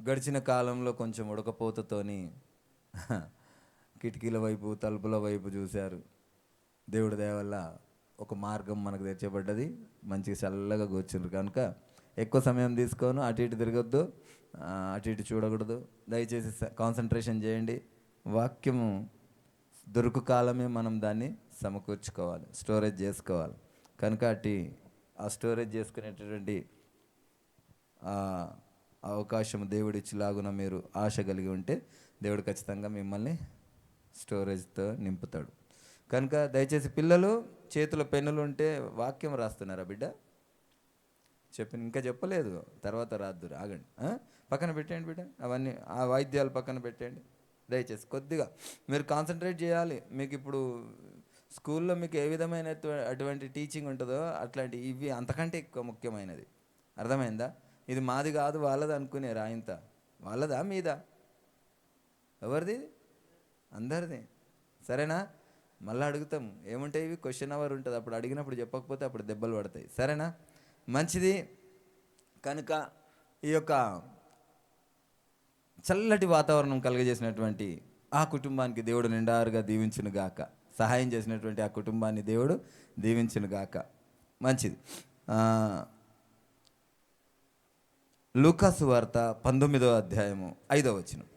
గడిచిన కాలంలో కొంచెం ఉడకపోతతోని కిటికీల వైపు తలుపుల వైపు చూశారు. దేవుడి దయ వల్ల ఒక మార్గం మనకు తెచ్చబడ్డది. మంచిగా చల్లగా కూర్చుండ్రు కనుక ఎక్కువ సమయం తీసుకోను, అటు ఇటు తిరగొద్దు, అటు ఇటు చూడకూడదు. దయచేసి కాన్సన్ట్రేషన్ చేయండి. వాక్యము దొరుకు కాలమే మనం దాన్ని సమకూర్చుకోవాలి, స్టోరేజ్ చేసుకోవాలి. కనుక ఆ స్టోరేజ్ చేసుకునేటటువంటి అవకాశం దేవుడిచ్చిలాగున మీరు ఆశ కలిగి ఉంటే దేవుడు ఖచ్చితంగా మిమ్మల్ని స్టోరేజ్తో నింపుతాడు. కనుక దయచేసి పిల్లలు చేతిలో పెన్నులు ఉంటే వాక్యం రాస్తున్నారా బిడ్డ? ఇంకా చెప్పలేదు, తర్వాత రాద్దురు, ఆగండి. పక్కన పెట్టండి బిడ్డ, అవన్నీ ఆ వాయిద్యాలు పక్కన పెట్టండి. దయచేసి కొద్దిగా మీరు కాన్సన్ట్రేట్ చేయాలి. మీకు ఇప్పుడు స్కూల్లో మీకు ఏ విధమైన అటువంటి టీచింగ్ ఉంటుందో అట్లాంటి ఇవి అంతకంటే ఎక్కువ ముఖ్యమైనది. అర్థమైందా? ఇది మాది కాదు వాళ్ళది అనుకునేరా? ఇంత వాళ్ళదా మీదా? ఎవరిది? అందరిది. సరేనా? మళ్ళీ అడుగుతాం, ఏముంటాయి ఇవి? క్వశ్చన్ అవర్ ఉంటుంది, అప్పుడు అడిగినప్పుడు చెప్పకపోతే అప్పుడు దెబ్బలు పడతాయి. సరేనా? మంచిది. కనుక ఈ యొక్క చల్లటి వాతావరణం కలుగజేసినటువంటి ఆ కుటుంబానికి దేవుడు నిండారుగా దీవించును గాక. సహాయం చేసినటువంటి ఆ కుటుంబాన్ని దేవుడు దీవించును గాక. మంచిది. లూకాసు వార్త 19వ అధ్యాయము 5వ వచనం.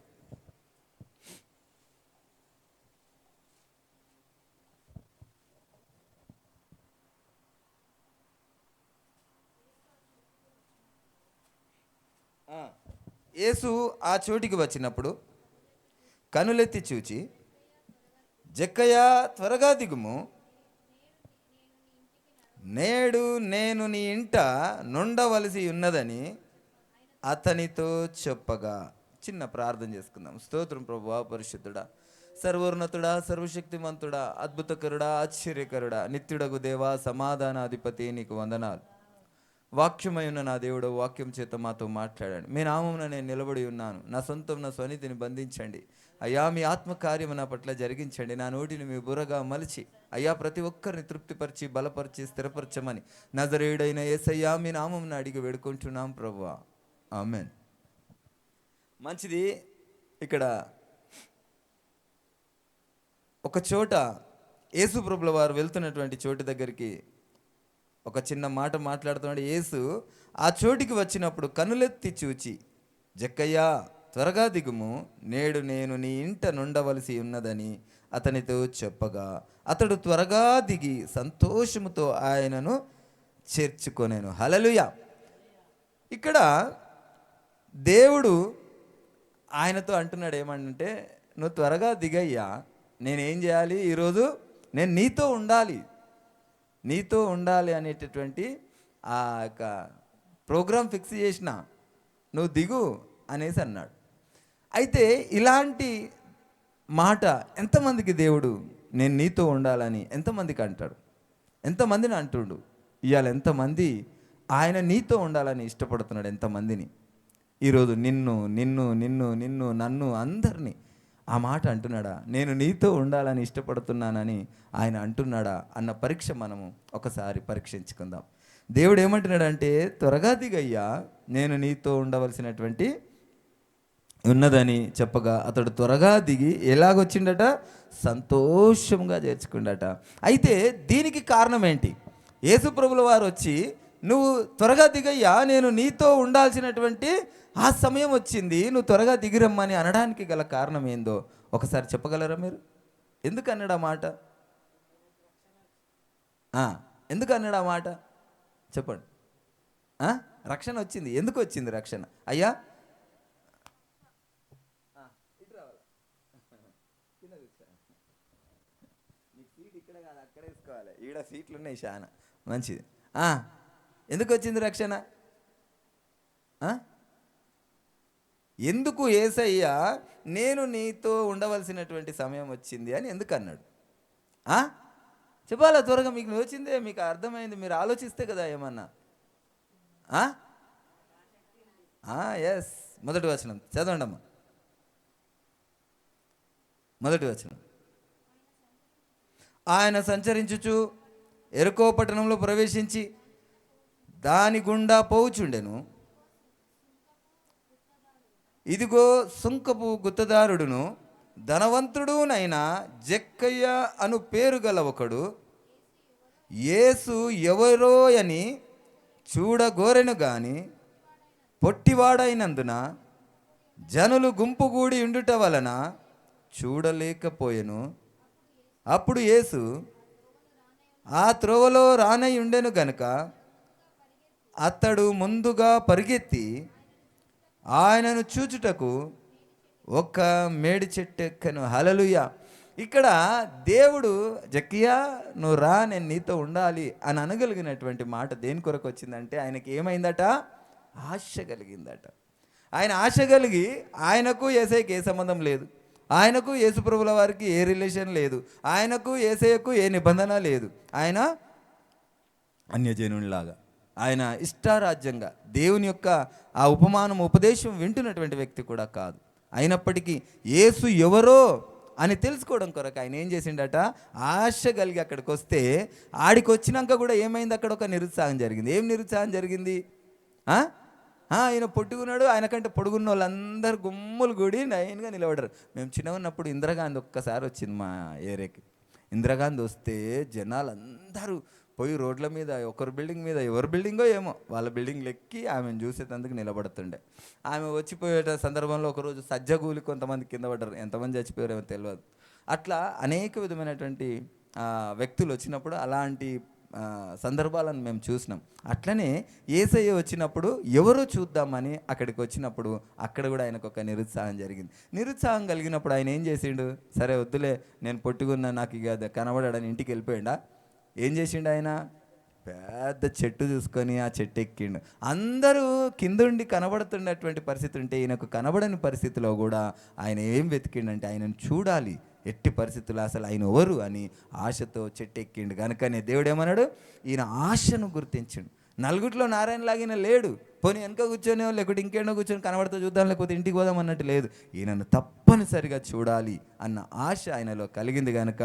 యేసు ఆ చోటికి వచ్చినప్పుడు కనులెత్తి చూచి, జక్కయ్య త్వరగా దిగుము, నేడు నేను నీ ఇంట నుండవలసి ఉన్నదని అతనితో చెప్పగా. చిన్న ప్రార్థన చేసుకుందాం. స్తోత్రం ప్రభువా, పరిశుద్ధుడా, సర్వోన్నతుడా, సర్వశక్తిమంతుడా, అద్భుతకరుడా, ఆశ్చర్యకరుడా, నిత్యుడగు దేవా, సమాధానాధిపతి, నీకు వందనాలు. వాక్యమై ఉన్న నా దేవుడు, వాక్యం చేత మాతో మాట్లాడండి. మీ నామమున నేను నిలబడి ఉన్నాను. నా సొంతం నా స్వనీతిని బంధించండి అయ్యా. మీ ఆత్మకార్యము నా పట్ల జరిగించండి. నా నోటిని మీ బుర్రగా మలిచి అయ్యా ప్రతి ఒక్కరిని తృప్తిపరిచి బలపరిచి స్థిరపరచమని నజరేయుడైన యేసయ్యా మీ నామమున అడిగి వేడుకుంటున్నాం ప్రభువా, ఆమేన్. మంచిది. ఇక్కడ ఒక చోట యేసు ప్రభుల వారు వెళ్తున్నటువంటి చోటు దగ్గరికి ఒక చిన్న మాట మాట్లాడుతున్నాడు. యేసు ఆ చోటికి వచ్చినప్పుడు కనులెత్తి చూచి, జక్కయ్య త్వరగా దిగుము, నేడు నేను నీ ఇంట నుండవలసి ఉన్నదని అతనితో చెప్పగా అతడు త్వరగా దిగి సంతోషముతో ఆయనను చేర్చుకొనేను. హల్లెలూయా. ఇక్కడ దేవుడు ఆయనతో అంటున్నాడు ఏమంటే, నువ్వు త్వరగా దిగయ్యా, నేనేం చేయాలి? ఈరోజు నేను నీతో ఉండాలి అనేటటువంటి ఆ యొక్క ప్రోగ్రాం ఫిక్స్ చేసిన, నువ్వు దిగు అనేసి అన్నాడు. అయితే ఇలాంటి మాట ఎంతమందికి దేవుడు నేను నీతో ఉండాలని ఎంతమందికి అంటాడు? ఎంతమందిని అంటుండు? ఇవాళ ఎంతమంది ఆయన నీతో ఉండాలని ఇష్టపడుతున్నాడు? ఎంతమందిని ఈరోజు నిన్ను నిన్ను నిన్ను నిన్ను నన్ను అందరినీ ఆ మాట అంటున్నాడా? నేను నీతో ఉండాలని ఇష్టపడుతున్నానని ఆయన అంటున్నాడా అన్న పరీక్ష మనము ఒకసారి పరీక్షించుకుందాం. దేవుడు ఏమంటున్నాడంటే, త్వరగా దిగయ్యా, నేను నీతో ఉండవలసినటువంటి ఉన్నదని చెప్పగా అతడు త్వరగా దిగి ఎలాగొచ్చిండట? సంతోషంగా చేర్చుకుండట. అయితే దీనికి కారణం ఏంటి? యేసు ప్రభుల వారు వచ్చి, నువ్వు త్వరగా దిగయ్యా, నేను నీతో ఉండాల్సినటువంటి ఆ సమయం వచ్చింది, నువ్వు త్వరగా దిగిరమ్మని అనడానికి గల కారణం ఏందో ఒకసారి చెప్పగలరా మీరు? ఎందుకు అన్నాడు ఆ మాట? ఎందుకు అన్నాడు ఆ మాట? చెప్పండి. రక్షణ వచ్చింది. ఎందుకు వచ్చింది రక్షణ? అయ్యా సీట్ ఇక్కడ కాదు, అక్కడ వేసుకోవాలి. ఈడ సీట్లు ఉన్నాయి చాలా. మంచిది. ఎందుకు వచ్చింది రక్షణ? ఎందుకు యేసయ్య నేను నీతో ఉండవలసినటువంటి సమయం వచ్చింది అని ఎందుకు అన్నాడు? చెప్పాలా త్వరగా? మీకు వచ్చిందే, మీకు అర్థమైంది, మీరు ఆలోచిస్తే కదా ఏమన్నా. ఎస్, మొదటి వచనం చదవండి అమ్మా. మొదటి వచనం. ఆయన సంచరించుచు ఎరుకో పట్టణంలో ప్రవేశించి దాని గుండా పోవుచుండెను. ఇదిగో సుంకపు గుత్తదారుడును ధనవంతుడునైన జక్కయ్య అను పేరు గల ఒకడు యేసు ఎవరో అని చూడగోరెను గాని పొట్టివాడైనందున జనులు గుంపుగూడి ఉండుట వలన చూడలేకపోయెను. అప్పుడు యేసు ఆ త్రోవలో రానై ఉండెను గనుక అతడు ముందుగా పరిగెత్తి ఆయనను చూచుటకు ఒక మేడి చెట్టు ఎక్కను. హల్లెలూయా. ఇక్కడ దేవుడు జక్కయ్యా నువ్వు రా, నేను నీతో ఉండాలి అని అనగలిగినటువంటి మాట దేని కొరకు వచ్చిందంటే ఆయనకి ఏమైందట? ఆశ కలిగిందట. ఆయన ఆశ కలిగి, ఆయనకు యేసయ్యకి ఏ సంబంధం లేదు, ఆయనకు యేసుప్రభుల వారికి ఏ రిలేషన్ లేదు, ఆయనకు యేసయ్యకు ఏ నిబంధన లేదు. ఆయన అన్యజనునిలాగా, ఆయన ఇష్టారాజ్యంగా దేవుని యొక్క ఆ ఉపమానం ఉపదేశం వింటున్నటువంటి వ్యక్తి కూడా కాదు. అయినప్పటికీ యేసు ఎవరో అని తెలుసుకోవడం కొరకు ఆయన ఏం చేసిండట? ఆశ కలిగి అక్కడికి వస్తే, ఆడికి వచ్చినాక కూడా ఏమైంది? అక్కడ ఒక నిరుత్సాహం జరిగింది. ఏం నిరుత్సాహం జరిగింది? ఆయన పొట్టుకున్నాడు, ఆయన కంటే పొడుగున్న వాళ్ళందరూ గుమ్ములు గుడి నైన్గా నిలబడరు. మేము చిన్న ఉన్నప్పుడు ఇందిరాగాంధీ ఒక్కసారి వచ్చింది మా ఏరియాకి. ఇందిరాగాంధీ వస్తే జనాలు అందరూ పోయి రోడ్ల మీద, ఒకరి బిల్డింగ్ మీద, ఎవరి బిల్డింగో ఏమో వాళ్ళ బిల్డింగ్లు ఎక్కి ఆమెను చూసేటందుకు నిలబడుతుండే. ఆమె వచ్చిపోయే సందర్భంలో ఒకరోజు సజ్జగూలి కొంతమంది కింద పడ్డారు. ఎంతమంది చచ్చిపోయారేమో తెలియదు. అట్లా అనేక విధమైనటువంటి వ్యక్తులు వచ్చినప్పుడు అలాంటి సందర్భాలను మేము చూసినాం. అట్లనే యేసయ్య వచ్చినప్పుడు ఎవరో చూద్దామని అక్కడికి వచ్చినప్పుడు అక్కడ కూడా ఆయనకు ఒక నిరుత్సాహం జరిగింది. నిరుత్సాహం కలిగినప్పుడు ఆయన ఏం చేసిండు? సరే వద్దులే, నేను పొట్టుకున్నా, నాకు ఇక కనబడాడని ఇంటికి వెళ్ళిపోయిండా? ఏం చేసిండు? ఆయన పెద్ద చెట్టు చూసుకొని ఆ చెట్టు ఎక్కిండు. అందరూ కిందుండి కనబడుతున్నటువంటి పరిస్థితి ఉంటే ఈయనకు కనబడని పరిస్థితిలో కూడా ఆయన ఏం వెతికిండంటే ఆయనను చూడాలి, ఎట్టి పరిస్థితులు అసలు ఆయన ఎవరు అని ఆశతో చెట్టు ఎక్కిండు. కనుకనే దేవుడు ఏమన్నాడు? ఈయన ఆశను గుర్తించిండు. నలుగురిలో నారాయణలాగిన లేడు. పోనీ వెనక కూర్చొని లేకపోతే ఇంకేడో కూర్చొని కనబడుతూ చూద్దాం, లేకపోతే ఇంటికి పోదాం అన్నట్టు లేదు. ఈయనను తప్పనిసరిగా చూడాలి అన్న ఆశ ఆయనలో కలిగింది. కనుక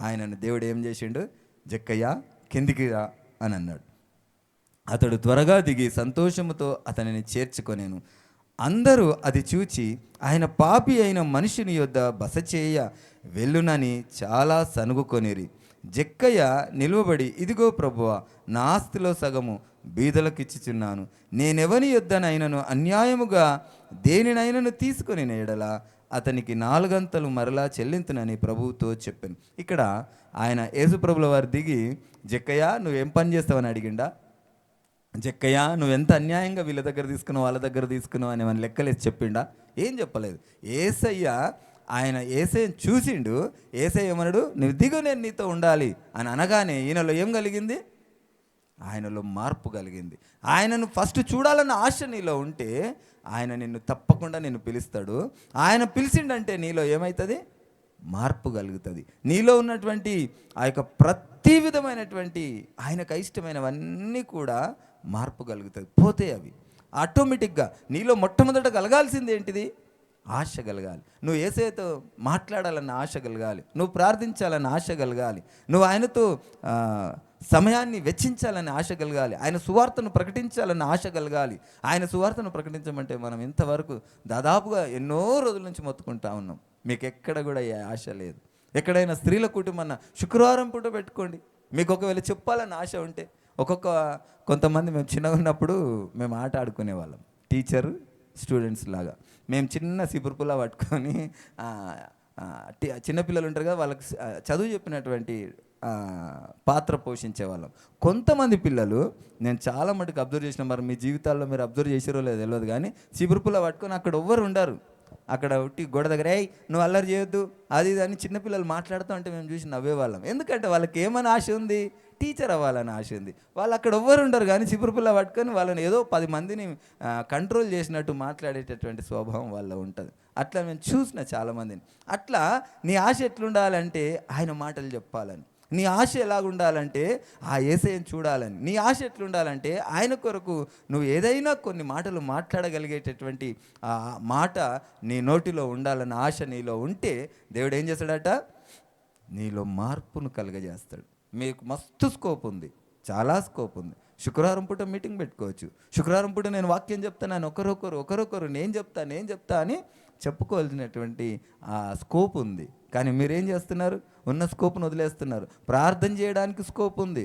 ఆయనను దేవుడు ఏం చేసిండు? జక్కయ్య కిందికి రా అని అన్నాడు. అతడు త్వరగా దిగి సంతోషముతో అతనిని చేర్చుకొనేను. అందరూ అది చూచి ఆయన పాపి అయిన మనిషిని యొద్ద బస చేయ వెళ్ళునని చాలా సనుగుకొనిరి. జక్కయ్య నిలువబడి, ఇదిగో ప్రభువా, నా ఆస్తిలో సగము బీదలకిచ్చుచున్నాను. నేనెవని యొద్దనైనను అన్యాయముగా దేనినైనను తీసుకొని ఎడల అతనికి 4 అంతలు మరలా చెల్లింతునని ప్రభువుతో చెప్పాను. ఇక్కడ ఆయన యేసుప్రభుల వారు దిగి, జక్కయ్య నువ్వేం పని చేస్తావని అడిగిండా? జక్కయ్య నువ్వెంత అన్యాయంగా వీళ్ళ దగ్గర తీసుకున్నావు, వాళ్ళ దగ్గర తీసుకున్నావు అని మన లెక్కలేసి చెప్పిండా? ఏం చెప్పలేదు. ఏసయ్యను చూసిండు. ఏసయ్య ఏమన్నాడు? నువ్వు దిగు, నేను నీతో ఉండాలి అని అనగానే ఈయనలో ఏం కలిగింది? ఆయనలో మార్పు కలిగింది. ఆయనను ఫస్ట్ చూడాలన్న ఆశ నీలో ఉంటే ఆయన నిన్ను తప్పకుండా నిన్ను పిలుస్తాడు. ఆయన పిలిచిండంటే నీలో ఏమవుతుంది? మార్పు కలుగుతుంది. నీలో ఉన్నటువంటి ఆ యొక్క ప్రతి విధమైనటువంటి ఆయనకు ఇష్టమైనవన్నీ కూడా మార్పు కలుగుతుంది. పోతే అవి ఆటోమేటిక్గా నీలో మొట్టమొదట కలగాల్సింది ఏంటిది? ఆశ కలగాలి. నువ్వు యేసయ్యతో మాట్లాడాలన్న ఆశ కలగాలి, నువ్వు ప్రార్థించాలన్న ఆశ కలగాలి, నువ్వు ఆయనతో సమయాన్ని వెచ్చించాలని ఆశ కలగాలి, ఆయన సువార్తను ప్రకటించాలన్న ఆశ కలగాలి. ఆయన సువార్తను ప్రకటించమంటే మనం ఇంతవరకు దాదాపుగా ఎన్నో రోజుల నుంచి మొత్తుకుంటా ఉన్నాం. మీకు ఎక్కడ కూడా ఏ ఆశ లేదు. ఎక్కడైనా స్త్రీల కుటుంబం శుక్రవారం పూట పెట్టుకోండి. మీకు ఒకవేళ చెప్పాలని ఆశ ఉంటే, కొంతమంది మేము చిన్నగా ఉన్నప్పుడు మేము ఆట ఆడుకునే వాళ్ళం, టీచరు స్టూడెంట్స్ లాగా. మేము చిన్న సిపురుపులా పట్టుకొని చిన్నపిల్లలు ఉంటారు కదా, వాళ్ళకి చదువు చెప్పినటువంటి పాత్ర పోషించే వాళ్ళం. కొంతమంది పిల్లలు నేను చాలా మటుకు అబ్జర్వ్ చేసిన, మరి మీ జీవితాల్లో మీరు అబ్జర్వ్ చేసారో లేదో తెలియదు కానీ, సిపురుపులా పట్టుకొని అక్కడ ఎవ్వరు ఉండరు. అక్కడ ఉట్టి గోడ దగ్గర నువ్వు అల్లరి చేయొద్దు అది ఇది అని చిన్నపిల్లలు మాట్లాడుతూ ఉంటే మేము చూసి నవ్వేవాళ్ళం. ఎందుకంటే వాళ్ళకి ఏమని ఆశ ఉంది? టీచర్ అవ్వాలని ఆశ ఉంది. వాళ్ళు అక్కడ ఎవ్వరు ఉండరు కానీ చిపురుపిల్ల పట్టుకొని వాళ్ళని ఏదో 10 మందిని కంట్రోల్ చేసినట్టు మాట్లాడేటటువంటి స్వభావం వాళ్ళ ఉంటుంది. అట్లా మేము చూసిన చాలామందిని. అట్లా నీ ఆశ ఎట్లుండాలంటే ఆయన మాటలు చెప్పాలని. నీ ఆశ ఎలాగుండాలంటే ఆ యేసయ్యను చూడాలని. నీ ఆశ ఎట్లుండాలంటే ఆయన కొరకు నువ్వు ఏదైనా కొన్ని మాటలు మాట్లాడగలిగేటటువంటి ఆ మాట నీ నోటిలో ఉండాలన్న ఆశ నీలో ఉంటే దేవుడు ఏం చేస్తాడట? నీలో మార్పును కలుగజేస్తాడు. మీకు మస్తు స్కోప్ ఉంది, చాలా స్కోప్ ఉంది. శుక్రవారం పూట మీటింగ్ పెట్టుకోవచ్చు. శుక్రవారం పూట నేను వాక్యం చెప్తాను, ఆయన ఒకరొకరు నేను చెప్తా అని చెప్పుకోవాల్సినటువంటి ఆ స్కోప్ ఉంది. కానీ మీరేం చేస్తున్నారు? ఉన్న స్కోప్ను వదిలేస్తున్నారు. ప్రార్థన చేయడానికి స్కోప్ ఉంది.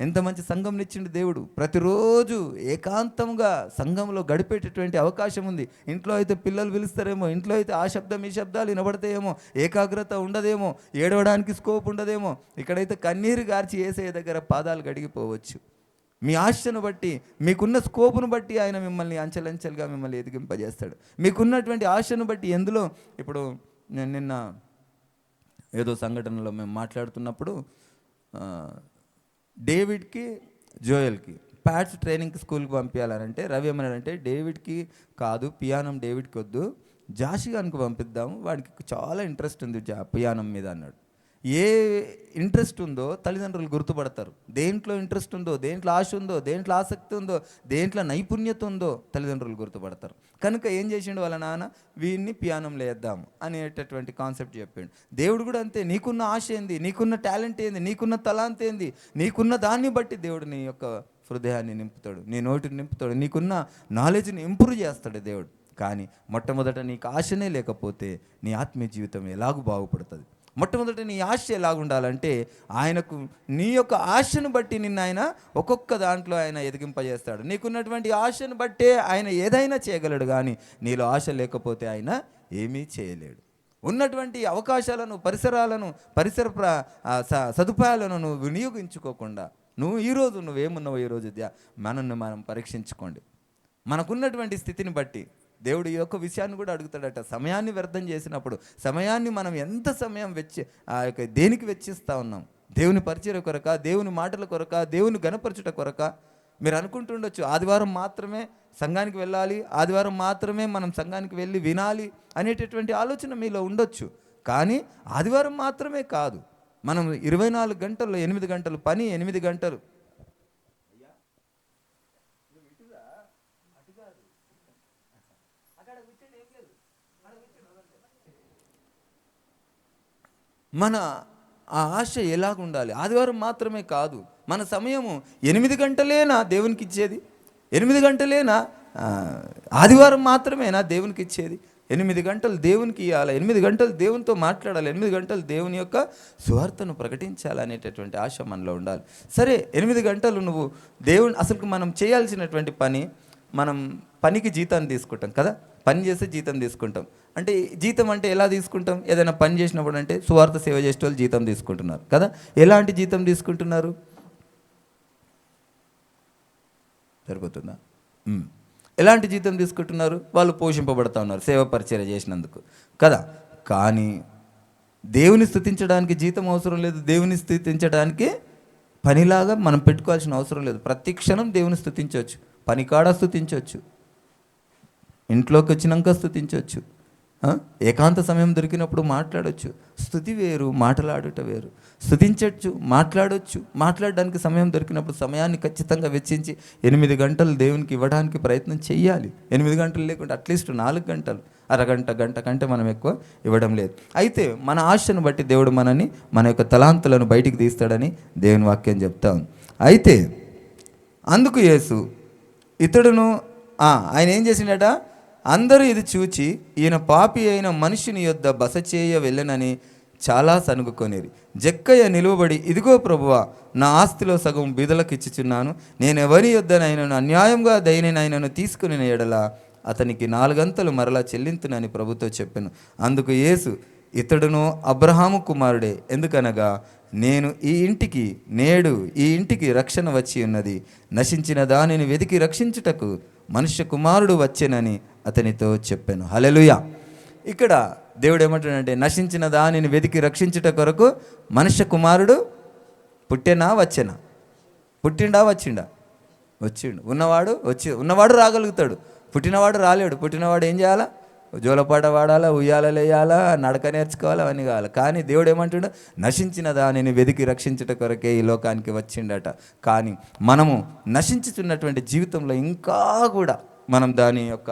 ఎంత మంచి సంఘం ఇచ్చిండు దేవుడు. ప్రతిరోజు ఏకాంతంగా సంఘంలో గడిపేటటువంటి అవకాశం ఉంది. ఇంట్లో అయితే పిల్లలు పిలుస్తారేమో, ఇంట్లో అయితే ఆ శబ్దం ఈ శబ్దాలు వినబడతాయేమో, ఏకాగ్రత ఉండదేమో, ఏడవడానికి స్కోప్ ఉండదేమో. ఇక్కడైతే కన్నీరు గార్చి యేసయ్య దగ్గర పాదాలు గడిగిపోవచ్చు. మీ ఆశను బట్టి, మీకున్న స్కోపును బట్టి ఆయన మిమ్మల్ని అంచెలంచెలుగా మిమ్మల్ని ఎదిగింపజేస్తాడు. మీకున్నటువంటి ఆశను బట్టి ఎందులో. ఇప్పుడు నేను నిన్న ఏదో సంఘటనలో మేము మాట్లాడుతున్నప్పుడు డేవిడ్కి జోయల్కి ప్యాట్స్ ట్రైనింగ్ స్కూల్కి పంపించాలనంటే రవి ఏమన్నాడంటే, డేవిడ్కి కాదు, పియానం డేవిడ్కి వద్దు, జాషిగానికి పంపిద్దాము, వాడికి చాలా ఇంట్రెస్ట్ ఉంది పియానం మీద అన్నాడు. ఏ ఇంట్రెస్ట్ ఉందో తల్లిదండ్రులు గుర్తుపడతారు. దేంట్లో ఇంట్రెస్ట్ ఉందో, దేంట్లో ఆశ ఉందో, దేంట్లో ఆసక్తి ఉందో, దేంట్లో నైపుణ్యత ఉందో తల్లిదండ్రులు గుర్తుపడతారు. కనుక ఏం చేసిండు వాళ్ళ నాన్న, వీడిని పియానంలో వేద్దాం అనేటటువంటి కాన్సెప్ట్ చెప్పాడు. దేవుడు కూడా అంతే. నీకున్న ఆశ ఏంది, నీకున్న టాలెంట్ ఏంది, నీకున్న తలాంత్ ఏంది, నీకున్న దాన్ని బట్టి దేవుడు నీ యొక్క హృదయాన్ని నింపుతాడు, నీ నోటిని నింపుతాడు, నీకున్న నాలెడ్జ్ని ఇంప్రూవ్ చేస్తాడు దేవుడు. కానీ మొట్టమొదట నీకు ఆశనే లేకపోతే నీ ఆత్మీయ జీవితం ఎలాగూ బాగుపడుతుంది? మొట్టమొదటి నీ ఆశ ఎలాగుండాలంటే, ఆయనకు నీ యొక్క ఆశను బట్టి నిన్ను ఆయన ఒక్కొక్క దాంట్లో ఆయన ఎదిగింపజేస్తాడు. నీకున్నటువంటి ఆశను బట్టే ఆయన ఏదైనా చేయగలడు. కానీ నీలో ఆశ లేకపోతే ఆయన ఏమీ చేయలేడు. ఉన్నటువంటి అవకాశాలను, పరిసర సదుపాయాలను నువ్వు వినియోగించుకోకుండా ఈరోజు నువ్వేమున్నావు, ఈరోజు మనల్ని మనం పరీక్షించుకోండి. మనకున్నటువంటి స్థితిని బట్టి దేవుడు ఈ యొక్క విషయాన్ని కూడా అడుగుతాడట. సమయాన్ని వ్యర్థం చేసినప్పుడు, సమయాన్ని మనం ఎంత సమయం దేనికి వెచ్చిస్తూ ఉన్నాం? దేవుని పరిచయ కొరక, దేవుని మాటల కొరక, దేవుని గణపరచుట కొరక? మీరు అనుకుంటుండొచ్చు, ఆదివారం మాత్రమే సంఘానికి వెళ్ళాలి, ఆదివారం మాత్రమే మనం సంఘానికి వెళ్ళి వినాలి అనేటటువంటి ఆలోచన మీలో ఉండొచ్చు. కానీ ఆదివారం మాత్రమే కాదు, మనం 24 గంటల్లో 8 గంటలు పని, 8 గంటలు మన ఆ ఆశ ఎలాగుండాలి? ఆదివారం మాత్రమే కాదు, మన సమయము 8 గంటలేనా దేవునికి ఇచ్చేది? 8 గంటలేనా ఆదివారం మాత్రమేనా దేవునికి ఇచ్చేది? 8 గంటలు దేవునికి ఇవ్వాలి, 8 గంటలు దేవునితో మాట్లాడాలి, 8 గంటలు దేవుని యొక్క సువార్తను ప్రకటించాలనేటటువంటి ఆశ మనలో ఉండాలి. సరే, 8 గంటలు నువ్వు అసలు మనం చేయాల్సినటువంటి పని, మనం పనికి జీతాన్ని తీసుకుంటాం కదా, పని చేస్తే జీతం తీసుకుంటాం. అంటే జీతం అంటే ఎలా తీసుకుంటాం? ఏదైనా పని చేసినప్పుడు అంటే సువార్త సేవ చేసే వాళ్ళు జీతం తీసుకుంటున్నారు కదా. ఎలాంటి జీతం తీసుకుంటున్నారు? సరిపోతుందా? ఎలాంటి జీతం తీసుకుంటున్నారు? వాళ్ళు పోషింపబడుతూ ఉన్నారు సేవ పరిచర్య చేసినందుకు కదా. కానీ దేవుని స్తుతించడానికి జీతం అవసరం లేదు, దేవుని స్తుతించడానికి పనిలాగా మనం పెట్టుకోవాల్సిన అవసరం లేదు. ప్రతి క్షణం దేవుని స్తుతించవచ్చు, పనికాడ స్తుతించవచ్చు, ఇంట్లోకి వచ్చినాక స్తుతించవచ్చు, ఏకాంత సమయం దొరికినప్పుడు మాట్లాడవచ్చు. స్తుతి వేరు, మాట్లాడుట వేరు. స్తుతించవచ్చు, మాట్లాడడానికి సమయం దొరికినప్పుడు సమయాన్ని ఖచ్చితంగా వెచ్చించి 8 గంటలు దేవునికి ఇవ్వడానికి ప్రయత్నం చేయాలి. 8 గంటలు లేకుండా అట్లీస్ట్ 4 గంటలు, గంట కంటే మనం ఎక్కువ ఇవ్వడం లేదు. అయితే మన ఆశను బట్టి దేవుడు మన యొక్క తలాంతులను బయటికి తీస్తాడని దేవుని వాక్యం చెప్తాం. అయితే అందుకు యేసు ఇతడును ఆయన ఏం చేసిండట, అందరూ ఇది చూచి ఈయన పాపి అయిన మనుషుని యొద్ద బస చేయ వెళ్ళనని చాలా సనుగుకొనిరి. జక్కయ్య నిలువబడి, ఇదిగో ప్రభువా, నా ఆస్తిలో సగం బీదలకు ఇచ్చుచున్నాను, నేను ఎవరి యొద్దనైనను అన్యాయంగా దయనైనను తీసుకుని ఎడల అతనికి 4 గంతలు మరలా చెల్లింతునని ప్రభుతో చెప్పాను. అందుకు యేసు, ఇతడును అబ్రహాము కుమారుడే, ఎందుకనగా నేడు ఈ ఇంటికి రక్షణ వచ్చి ఉన్నది. నశించిన దానిని వెతికి రక్షించుటకు మనుష్య కుమారుడు వచ్చెనని అతనితో చెప్పాను. హల్లెలూయా. ఇక్కడ దేవుడు ఏమంటాడంటే, నశించిన దానిని వెతికి రక్షించుట కొరకు మనుష్య కుమారుడు పుట్టిండా వచ్చిండా? వచ్చిండు. ఉన్నవాడు రాగలుగుతాడు, పుట్టినవాడు రాలేడు. పుట్టినవాడు ఏం చేయాలా? జోలపాట వాడాలా, ఉయ్యాలలేయాలా, నడక నేర్చుకోవాలి, అవన్నీ కావాలి. కానీ దేవుడు ఏమంటాడు, నశించిన దానిని వెతికి రక్షించుట కొరకే ఈ లోకానికి వచ్చిండట. కానీ మనము నశించుతున్నటువంటి జీవితంలో ఇంకా కూడా మనం దాని యొక్క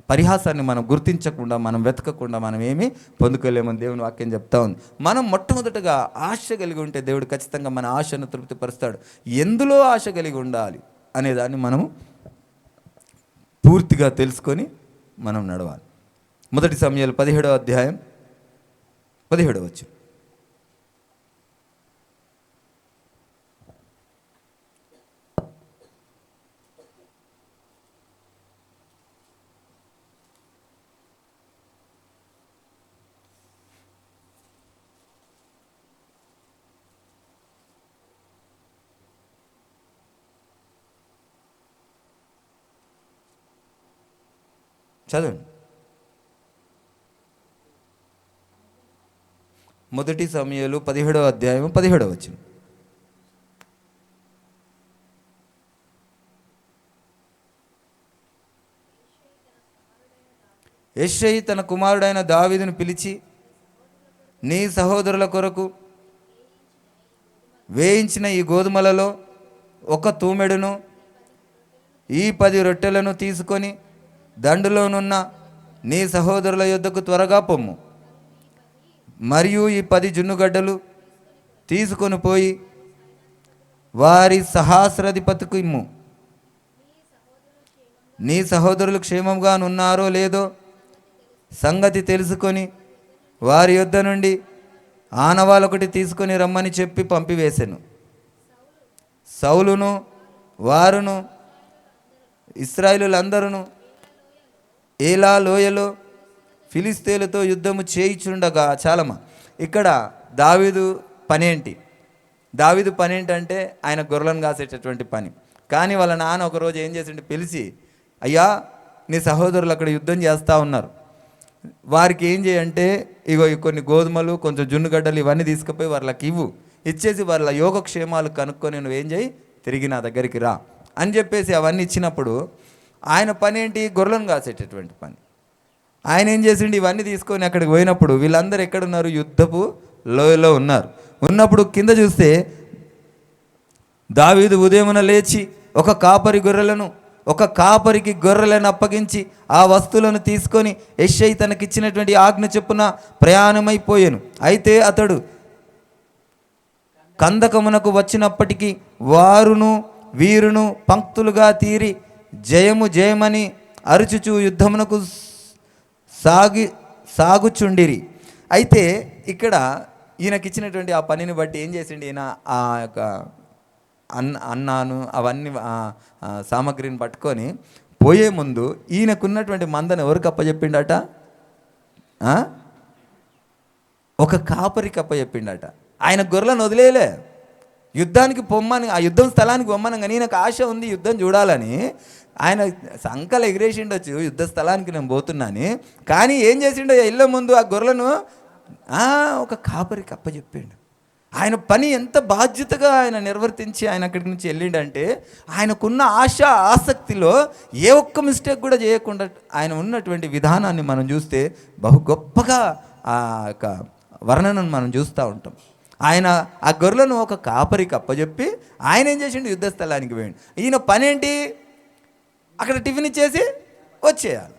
పరిహాసాన్ని మనం గుర్తించకుండా, మనం వెతకకుండా మనం ఏమీ పొందుకోలేమని దేవుని వాక్యం చెప్తా ఉంది. మనం మొట్టమొదటగా ఆశ కలిగి ఉంటే దేవుడు ఖచ్చితంగా మన ఆశను తృప్తిపరుస్తాడు. ఎందులో ఆశ కలిగి ఉండాలి అనేదాన్ని మనము పూర్తిగా తెలుసుకొని మనం నడవాలి. 1 సమూయేలు 17వ అధ్యాయం 17వ వచనం. చదవండి. 1 సమూయేలు 17వ అధ్యాయం 17వ వచనం. యెషయి తన కుమారుడైన దావీదును పిలిచి, నీ సహోదరుల కొరకు వేయించిన ఈ గోధుమలలో ఒక తూమెడును ఈ 10 రొట్టెలను తీసుకొని దండులోనున్న నీ సహోదరుల యొద్దకు త్వరగా పొమ్ము. మరియు ఈ 10 జున్నుగడ్డలు తీసుకొని పోయి వారి సహస్రాధిపతికి ఇమ్ము. నీ సహోదరులు క్షేమంగా ఉన్నారో లేదో సంగతి తెలుసుకొని వారి యొద్ద నుండి ఆనవాలొకటి తీసుకొని రమ్మని చెప్పి పంపివేసెను. సౌలును వారును ఇశ్రాయేలులందరూ ఏలా లోయలో ఫిలిస్తీయులతో యుద్ధము చేయిచుండగా. చాలమ్మా, ఇక్కడ దావీదు పనేంటి? దావీదు పనేంటంటే ఆయన గొర్రెలను కాసేటటువంటి పని. కానీ వాళ్ళ నాన్న ఒకరోజు ఏం చేసిండు, పిలిచి, అయ్యా నీ సహోదరులు అక్కడ యుద్ధం చేస్తూ ఉన్నారు, వారికి ఏం చేయంటే ఇగో కొన్ని గోధుమలు, కొంచెం జున్నుగడ్డలు ఇవన్నీ తీసుకుపోయి వాళ్ళకి ఇచ్చేసి వాళ్ళ యోగక్షేమాలు కనుక్కొని నువ్వేం చేయి, తిరిగి నా దగ్గరికి రా అని చెప్పేసి అవన్నీ ఇచ్చినప్పుడు ఆయన పని ఏంటి? గొర్రెలను కాసేటటువంటి పని. ఆయన ఏం చేసిండు, ఇవన్నీ తీసుకొని అక్కడికి పోయినప్పుడు వీళ్ళందరూ ఎక్కడున్నారు? యుద్ధపు లోయలో ఉన్నారు. ఉన్నప్పుడు కింద చూస్తే దావీదు ఉదయమున లేచి ఒక కాపరికి గొర్రెలను అప్పగించి ఆ వస్తువులను తీసుకొని యెషయి తనకిచ్చినటువంటి ఆజ్ఞ చొప్పున ప్రయాణమైపోయాను. అయితే అతడు కందకమునకు వచ్చినప్పటికీ వారును వీరును పంక్తులుగా తీరి జయము జయమని అరుచుచు యుద్ధమునకు సాగుచుండిరి. అయితే ఇక్కడ ఈయనకిచ్చినటువంటి ఆ పనిని బట్టి ఏం చేసిండు ఈయన, ఆ యొక్క అన్నాను అవన్నీ సామగ్రిని పట్టుకొని పోయే ముందు ఈయనకున్నటువంటి మందను ఎవరికి అప్పచెప్పిండట? ఒక కాపరికి అప్పచెప్పిండట. ఆయన గొర్రెలను వదిలేయలే, యుద్ధానికి పొమ్మని, ఆ యుద్ధం స్థలానికి పొమ్మని. కానీ ఈయనకు ఆశ ఉంది యుద్ధం చూడాలని. ఆయన సంకలు ఎగిరేసిండొచ్చు, యుద్ధ స్థలానికి నేను పోతున్నాను. కానీ ఏం చేసిండో, ఇళ్ళ ముందు ఆ గొర్రెలను ఒక కాపరికి అప్పచెప్పిండు. ఆయన పని ఎంత బాధ్యతగా ఆయన నిర్వర్తించి ఆయన అక్కడి నుంచి వెళ్ళిండంటే, ఆయనకున్న ఆశ ఆసక్తిలో ఏ ఒక్క మిస్టేక్ కూడా చేయకుండా ఆయన ఉన్నటువంటి విధానాన్ని మనం చూస్తే బహు గొప్పగా ఆ యొక్క వర్ణనను మనం చూస్తూ ఉంటాం. ఆయన ఆ గొర్రెలను ఒక కాపరికి అప్పచెప్పి ఆయన ఏం చేసిండు, యుద్ధ స్థలానికి పోయిండు. ఈయన పని ఏంటి? అక్కడ టిఫిన్ ఇచ్చేసి వచ్చేయాలి.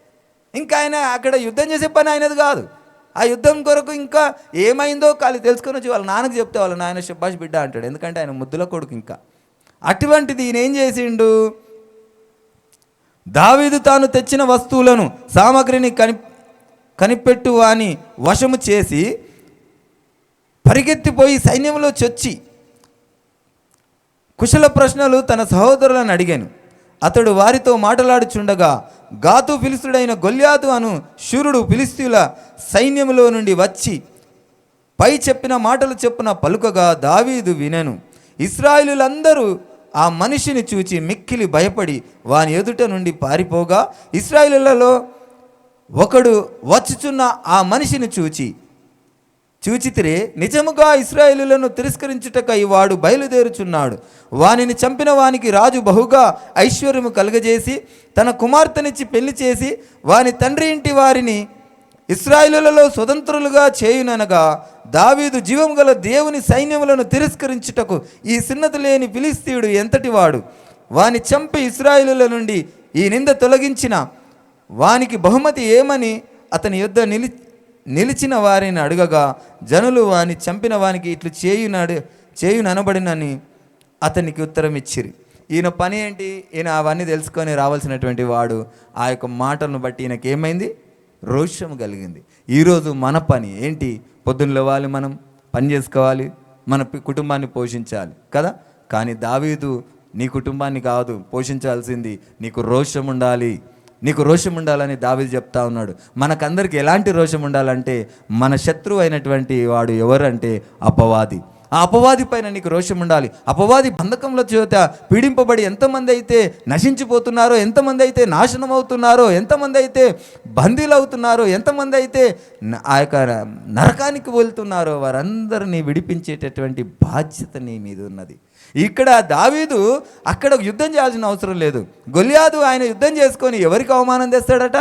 ఇంకా ఆయన అక్కడ యుద్ధం చేసే పని ఆయనది కాదు. ఆ యుద్ధం కొరకు ఇంకా ఏమైందో కాలి తెలుసుకొని వచ్చి వాళ్ళ నాన్నకు చెప్తే వాళ్ళ నాయన శబ్బాష్ బిడ్డ అంటాడు, ఎందుకంటే ఆయన ముద్దుల కొడుకు. ఇంకా అటువంటిది ఈయన ఏం చేసిండు, దావీదు తాను తెచ్చిన వస్తువులను సామగ్రిని కనిపెట్టు అని వశము చేసి పరిగెత్తిపోయి సైన్యంలో చొచ్చి కుశల ప్రశ్నలు తన సహోదరులను అడిగాను. అతడు వారితో మాట్లాడుచుండగా గాతు ఫిలిస్తీయుడైన గొల్యాతు అను శూరుడు ఫిలిస్తీయుల సైన్యములో నుండి వచ్చి పై చెప్పిన మాటలు చెప్పున పలుకగా దావీదు వినెను. ఇశ్రాయేలులందరూ ఆ మనిషిని చూచి మిక్కిలి భయపడి వాని ఎదుట నుండి పారిపోగా, ఇశ్రాయేలులలో ఒకడు వచ్చుచున్న ఆ మనిషిని చూచితిరే, నిజముగా ఇశ్రాయేలులను తిరస్కరించుటకై వాడు బయలుదేరుచున్నాడు. వానిని చంపిన వానికి రాజు బహుగా ఐశ్వర్యము కలుగజేసి తన కుమార్తెనిచ్చి పెళ్లి చేసి వాని తండ్రి ఇంటి వారిని ఇశ్రాయేలులలో స్వతంత్రులుగా చేయుననగా, దావీదు జీవము గల దేవుని సైన్యములను తిరస్కరించుటకు ఈ సిన్నతి లేని ఫిలిస్తీయుడు ఎంతటి వాడు? వాని చంపి ఇశ్రాయేలుల నుండి ఈ నింద తొలగించిన వానికి బహుమతి ఏమని అతని యొద్ద నిలిచిన వారిని అడగగా, జనులు వాని చంపిన వానికి ఇట్లు చేయుననబడినని అతనికి ఉత్తరం ఇచ్చిరి. ఈయన పని ఏంటి? ఈయన అవన్నీ తెలుసుకొని రావాల్సినటువంటి వాడు. ఆ యొక్క మాటలను బట్టి ఈయనకి ఏమైంది? రోషం కలిగింది. ఈరోజు మన పని ఏంటి? పొద్దున్న లేవాలి, మనం పని చేసుకోవాలి, మన కుటుంబాన్ని పోషించాలి కదా. కానీ దావీదు నీ కుటుంబాన్ని కాదు పోషించాల్సింది, నీకు రోషం ఉండాలి, నీకు రోషం ఉండాలని దావీదు చెప్తా ఉన్నాడు. మనకందరికి ఎలాంటి రోషం ఉండాలంటే, మన శత్రువు అయినటువంటి వాడు ఎవరంటే అపవాది. ఆ అపవాది పైన నీకు రోషం ఉండాలి. అపవాది బంధకంలో చేత పీడింపబడి ఎంతమంది అయితే నశించిపోతున్నారో, ఎంతమంది అయితే నాశనం అవుతున్నారో, ఎంతమంది అయితే బందీలు అవుతున్నారో, ఎంతమంది అయితే ఆ యొక్క నరకానికి వెళ్తున్నారో, వారందరినీ విడిపించేటటువంటి బాధ్యత నీ మీద ఉన్నది. ఇక్కడ దావీదు అక్కడ యుద్ధం చేయాల్సిన అవసరం లేదు. గొలియాదు ఆయన యుద్ధం చేసుకొని ఎవరికి అవమానం తెస్తాడట?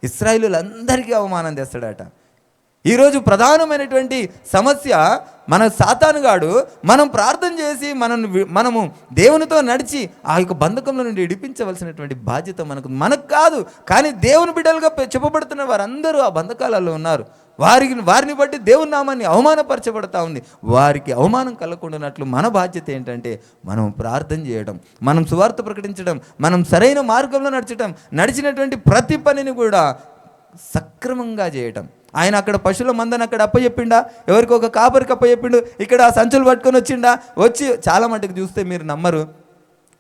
ఇశ్రాయేలులందరికీ అవమానం తెస్తాడట. ఈరోజు ప్రధానమైనటువంటి సమస్య, మన సాతానుగాడు మనం ప్రార్థన చేసి మనము దేవునితో నడిచి ఆ యొక్క బంధకంలో నుండి విడిపించవలసినటువంటి బాధ్యత మనకు కాదు. కానీ దేవుని బిడ్డలుగా చెప్పబడుతున్న వారందరూ ఆ బంధకాలలో ఉన్నారు. వారిని బట్టి దేవుని నామాన్ని అవమానపరచబడతా ఉంది. వారికి అవమానం కలగకుండానట్లు మన బాధ్యత ఏంటంటే, మనం ప్రార్థన చేయడం, మనం సువార్త ప్రకటించడం, మనం సరైన మార్గంలో నడిచినటువంటి ప్రతి పనిని కూడా సక్రమంగా చేయటం. ఆయన అక్కడ పశువుల మందని అక్కడ అప్పచెప్పిండా? ఎవరికి ఒక కాపరికి అప్పచెప్పిండు. ఇక్కడ ఆ సంచులు పట్టుకొని వచ్చి చాలా మటుకు చూస్తే మీరు నమ్మరు,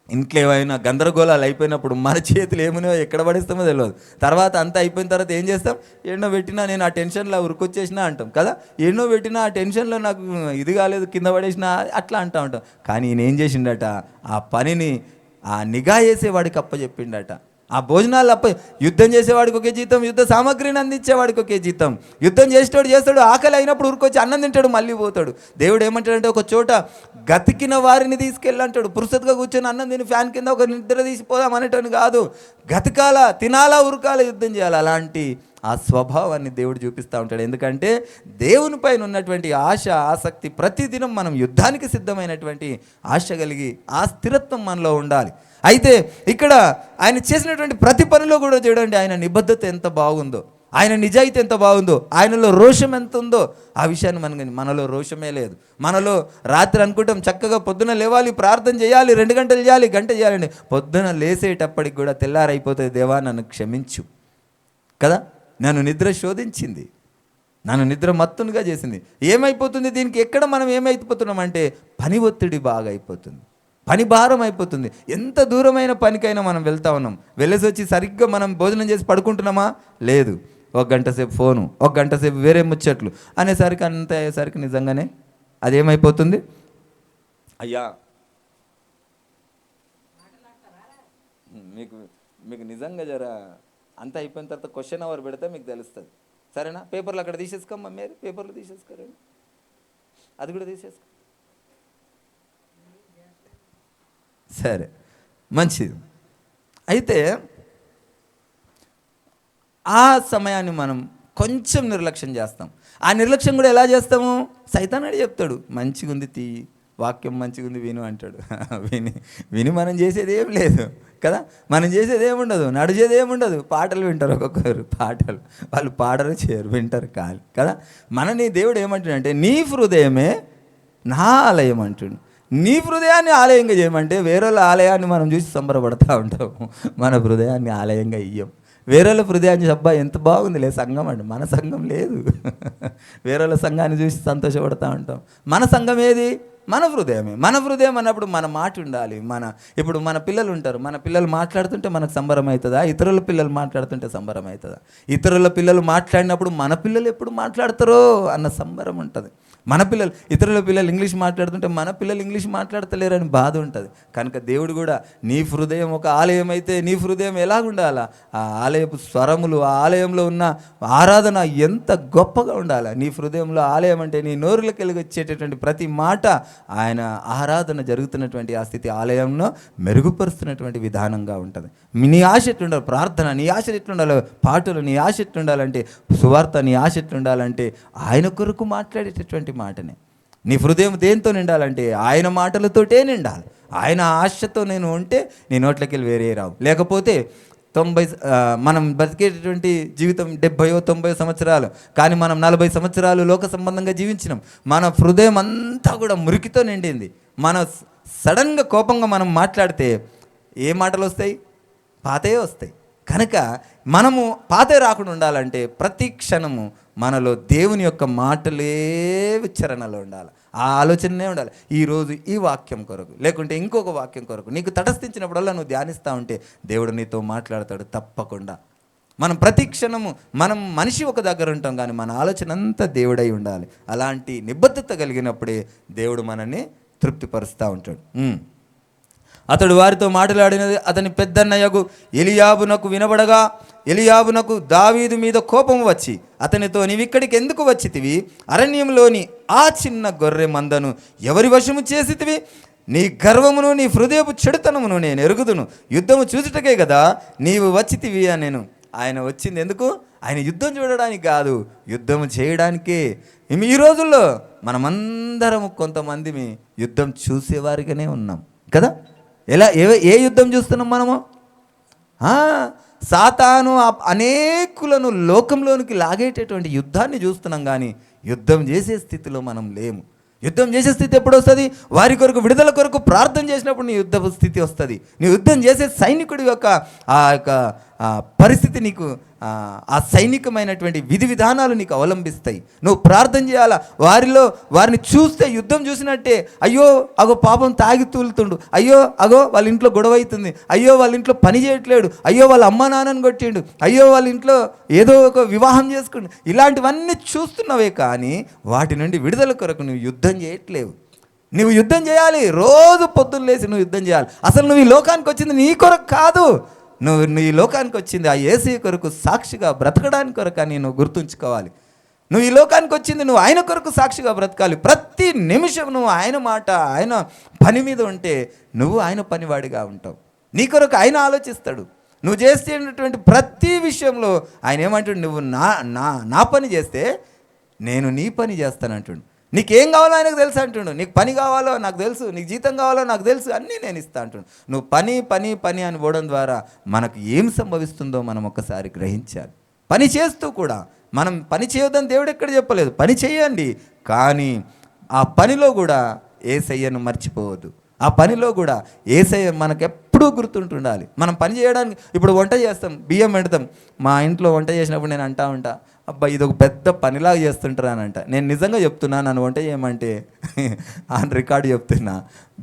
ఇంట్లో ఏమైనా గందరగోళాలు అయిపోయినప్పుడు మన చేతులు ఏమునో ఎక్కడ పడేస్తామో తెలియదు. తర్వాత అంతా అయిపోయిన తర్వాత ఏం చేస్తాం? ఎన్నో పెట్టినా నేను ఆ టెన్షన్లో ఉరికొచ్చేసినా అంటాం కదా. ఎన్నో పెట్టినా ఆ టెన్షన్లో నాకు ఇది కాలేదు, కింద పడేసినా, అట్లా అంటూ ఉంటాం. కానీ ఈయన ఏం చేసిండట? ఆ పనిని ఆ నిఘా చేసేవాడికి అప్పచెప్పిండట. ఆ భోజనాలు యుద్ధం చేసేవాడికి ఒకే జీతం, యుద్ధ సామాగ్రిని అందించేవాడికి ఒకే జీతం. యుద్ధం చేస్తాడు, ఆకలి అయినప్పుడు ఊరుకొచ్చి అన్నం తింటాడు, మళ్ళీ పోతాడు. దేవుడు ఏమంటాడంటే, ఒక చోట గతికిన వారిని తీసుకెళ్ళంటాడు. పురుసత్తుగా కూర్చొని అన్నం తిని ఫ్యాన్ కింద ఒక నిద్ర తీసిపోదాం అనేటని కాదు. గతకాల తినాలా, ఉరకాల, యుద్ధం చేయాలి. అలాంటి ఆ స్వభావాన్ని దేవుడు చూపిస్తూ ఉంటాడు. ఎందుకంటే దేవుని పైన ఉన్నటువంటి ఆశ, ఆసక్తి, ప్రతిదినం మనం యుద్ధానికి సిద్ధమైనటువంటి ఆశ కలిగి ఆ స్థిరత్వం మనలో ఉండాలి. అయితే ఇక్కడ ఆయన చేసినటువంటి ప్రతి పనిలో కూడా చూడండి, ఆయన నిబద్ధత ఎంత బాగుందో, ఆయన నిజాయితీ ఎంత బాగుందో, ఆయనలో రోషం ఎంత ఉందో. ఆ విషయాన్ని మనలో రోషమే లేదు. మనలో రాత్రి అనుకుంటాం చక్కగా పొద్దున లేవాలి, ప్రార్థన చేయాలి, 2 గంటలు చేయాలి, గంట చేయాలండి. పొద్దున లేసేటప్పటికి కూడా తెల్లారైపోతుంది. దేవా నన్ను క్షమించు కదా, నన్ను నిద్ర శోధించింది, నన్ను నిద్ర మత్తునుగా చేసింది. ఏమైపోతుంది దీనికి? ఎక్కడ మనం ఏమైపోతున్నామంటే, పని ఒత్తిడి బాగా అయిపోతుంది, పని భారం అయిపోతుంది. ఎంత దూరమైన పనికైనా మనం వెళ్తా ఉన్నాం. వెళ్ళేసి వచ్చి సరిగ్గా మనం భోజనం చేసి పడుకుంటున్నామా? లేదు. 1 గంట సేపు ఫోను, 1 గంట సేపు వేరే ముచ్చట్లు అనేసరికి, అంత అయ్యేసరికి నిజంగానే అదేమైపోతుంది? అయ్యా మీకు నిజంగా జరా అంతా అయిపోయిన తర్వాత క్వశ్చన్ అవర్ పెడితే మీకు తెలుస్తుంది. సరేనా? పేపర్లు అక్కడ తీసేసుకోమ్మా, మీరు పేపర్లు తీసేసుకోరండి, అది కూడా తీసేసుకో. సరే, మంచిది. అయితే ఆ సమయాన్ని మనం కొంచెం నిర్లక్ష్యం చేస్తాం. ఆ నిర్లక్ష్యం కూడా ఎలా చేస్తాము? సైతానుడు చెప్తాడు, మంచిగా ఉంది తీ, వాక్యం మంచిగా ఉంది విను అంటాడు. విని మనం చేసేది ఏం లేదు కదా. మనం చేసేది ఏముండదు, నడిచేది ఏముండదు. పాటలు వింటారు ఒక్కొక్కరు, వాళ్ళు పాడరు, చేయరు, వింటారు కాదు కదా. మనని దేవుడు ఏమంటాడంటే, నీ హృదయమే నా ఆలయం అంటుండు. నీ హృదయాన్ని ఆలయంగా చేయమంటే, వేరేళ్ళ ఆలయాన్ని మనం చూసి సంబరపడతా ఉంటాము, మన హృదయాన్ని ఆలయంగా ఇయ్యం. వేరేళ్ళ హృదయాన్ని అబ్బా ఎంత బాగుందిలే సంఘం అండి, మన సంఘం లేదు. వేరేళ్ళ సంఘాన్ని చూసి సంతోషపడతా ఉంటాం. మన సంఘం ఏది? మన హృదయమే. మన హృదయం అన్నప్పుడు మన మాట ఉండాలి. ఇప్పుడు మన పిల్లలు ఉంటారు, మన పిల్లలు మాట్లాడుతుంటే మనకు సంబరం అవుతుందా? ఇతరుల పిల్లలు మాట్లాడుతుంటే సంబరం అవుతుందా? ఇతరుల పిల్లలు మాట్లాడినప్పుడు మన పిల్లలు ఎప్పుడు మాట్లాడతారో అన్న సంబరం ఉంటుంది. ఇతరుల పిల్లలు ఇంగ్లీష్ మాట్లాడుతుంటే మన పిల్లలు ఇంగ్లీష్ మాట్లాడతలేరని బాధ ఉంటుంది. కనుక దేవుడు కూడా, నీ హృదయం ఒక ఆలయం అయితే నీ హృదయం ఎలాగుండాలా? ఆ ఆలయపు స్వరములు, ఆ ఆలయంలో ఉన్న ఆరాధన ఎంత గొప్పగా ఉండాలా? నీ హృదయంలో ఆలయం అంటే నీ నోరులకు వచ్చేటటువంటి ప్రతి మాట ఆయన ఆరాధన జరుగుతున్నటువంటి ఆ స్థితి ఆలయంలో మెరుగుపరుస్తున్నటువంటి విధానంగా ఉంటుంది. నీ ఆశ ఎట్లుండాలి? ప్రార్థన నీ ఆశ ఎట్లుండాలి? పాటలు నీ ఆశ ఎట్లుండాలంటే, సువార్త నీ ఆశ ఎట్లుండాలంటే, ఆయన కొరకు మాట్లాడేటటువంటి మాటనే. నీ హృదయం దేంతో నిండాలంటే ఆయన మాటలతోటే నిండాలి. ఆయన ఆశతో నేను ఉంటే నీ నోట్లకి వెళ్ళి వేరే రావు. లేకపోతే మనం బతికేటటువంటి జీవితం 70-90 సంవత్సరాలు, కానీ మనం 40 సంవత్సరాలు లోక సంబంధంగా జీవించినాం. మన హృదయం అంతా కూడా మురికితో నిండింది. మన సడన్గా కోపంగా మనం మాట్లాడితే ఏ మాటలు వస్తాయి? పాతయే వస్తాయి. కనుక మనము పాతే రాకుండా ఉండాలంటే ప్రతి క్షణము మనలో దేవుని యొక్క మాటలే ఉచ్చారణలో ఉండాలి, ఆ ఆలోచననే ఉండాలి. ఈరోజు ఈ వాక్యం కొరకు, లేకుంటే ఇంకొక వాక్యం కొరకు నీకు తటస్థించినప్పుడల్లా నువ్వు ధ్యానిస్తూ ఉంటే దేవుడు నీతో మాట్లాడతాడు తప్పకుండా. మనం ప్రతి క్షణము మనిషి ఒక దగ్గర ఉంటాం, కానీ మన ఆలోచన అంతా దేవుడై ఉండాలి. అలాంటి నిబద్ధత కలిగినప్పుడే దేవుడు మనల్ని తృప్తిపరుస్తూ ఉంటాడు. అతడు వారితో మాట్లాడినది అతని పెద్దన్నయ్యకు ఎలియాబునకు వినబడగా, ఎలియాబునకు దావీదు మీద కోపం వచ్చి అతనితో, నీవిక్కడికి ఎందుకు వచ్చితివి? అరణ్యంలోని ఆ చిన్న గొర్రె మందను ఎవరి వశము చేసితివి? నీ గర్వమును నీ హృదయపు చెడుతనమును నేను ఎరుగుదును. యుద్ధము చూచుటకే కదా నీవు వచ్చితివి అని. నేను ఆయన వచ్చింది ఎందుకు? ఆయన యుద్ధం చూడడానికి కాదు, యుద్ధం చేయడానికే. ఈ రోజుల్లో మనమందరము కొంతమంది యుద్ధం చూసేవారిగానే ఉన్నాం కదా. ఏ యుద్ధం చూస్తున్నాం మనము? సాతాను అనేకులను లోకంలోనికి లాగేటటువంటి యుద్ధాన్ని చూస్తున్నాం, కానీ యుద్ధం చేసే స్థితిలో మనం లేము. యుద్ధం చేసే స్థితి ఎప్పుడు వస్తుంది? వారి కొరకు, విడుదల కొరకు ప్రార్థన చేసినప్పుడు నీ యుద్ధ స్థితి వస్తుంది. నీ యుద్ధం చేసే సైనికుడి యొక్క ఆ యొక్క పరిస్థితి నీకు, ఆ సైనికమైనటువంటి విధి విధానాలు నీకు అవలంబిస్తాయి. నువ్వు ప్రార్థన చేయాలా. వారిని చూస్తే యుద్ధం చూసినట్టే, అయ్యో అగో పాపం తాగి తూలుతుండు, అయ్యో అగో వాళ్ళ ఇంట్లో గొడవ అవుతుంది, అయ్యో వాళ్ళ ఇంట్లో పని చేయట్లేడు, అయ్యో వాళ్ళ అమ్మ నాన్నని కొట్టిండు, అయ్యో వాళ్ళ ఇంట్లో ఏదో ఒక వివాహం చేసుకుండు. ఇలాంటివన్నీ చూస్తున్నావే, కానీ వాటి నుండి విడుదల కొరకు నువ్వు యుద్ధం చేయట్లేవు. నువ్వు యుద్ధం చేయాలి. రోజు పొద్దున్న లేచి నువ్వు యుద్ధం చేయాలి. అసలు నువ్వు ఈ లోకానికి వచ్చింది నీ కొరకు కాదు. నువ్వు ఈ లోకానికి వచ్చింది ఆ యేసు కొరకు సాక్షిగా బ్రతకడానికి కొరకు అని నువ్వు గుర్తుంచుకోవాలి. నువ్వు ఈ లోకానికి వచ్చింది నువ్వు ఆయన కొరకు సాక్షిగా బ్రతకాలి. ప్రతి నిమిషం నువ్వు ఆయన మాట, ఆయన పని మీద ఉంటే నువ్వు ఆయన పనివాడిగా ఉంటావు. నీ కొరకు ఆయన ఆలోచిస్తాడు. నువ్వు చేసేటటువంటి ప్రతి విషయంలో ఆయన ఏమంటాడు? నువ్వు నా పని చేస్తే నేను నీ పని చేస్తానంటాడు. నీకేం కావాలో ఆయనకు తెలుసు అంటుండు. నీకు పని కావాలో నాకు తెలుసు, నీకు జీతం కావాలో నాకు తెలుసు, అన్నీ నేను ఇస్తా అంటుండు. నువ్వు పని పని పని అని పోవడం ద్వారా మనకు ఏం సంభవిస్తుందో మనం ఒకసారి గ్రహించాలి. పని చేస్తూ కూడా మనం పని చేయొద్దని దేవుడు ఎక్కడ చెప్పలేదు. పని చేయండి, కానీ ఆ పనిలో కూడా యేసయ్యను మర్చిపోవద్దు. ఆ పనిలో కూడా యేసయ్య మనకు ఎప్పుడూ గుర్తుంటుండాలి. మనం పని చేయడానికి, ఇప్పుడు వంట చేస్తాం, బియ్యం పెడతాం. మా ఇంట్లో వంట చేసినప్పుడు నేను అంటా ఉంటా, అబ్బా ఇది ఒక పెద్ద పనిలాగా చేస్తుంటారానంట. నేను నిజంగా చెప్తున్నా, నన్ను వంట చేయమంటే ఆన్ రికార్డు చెప్తున్నా,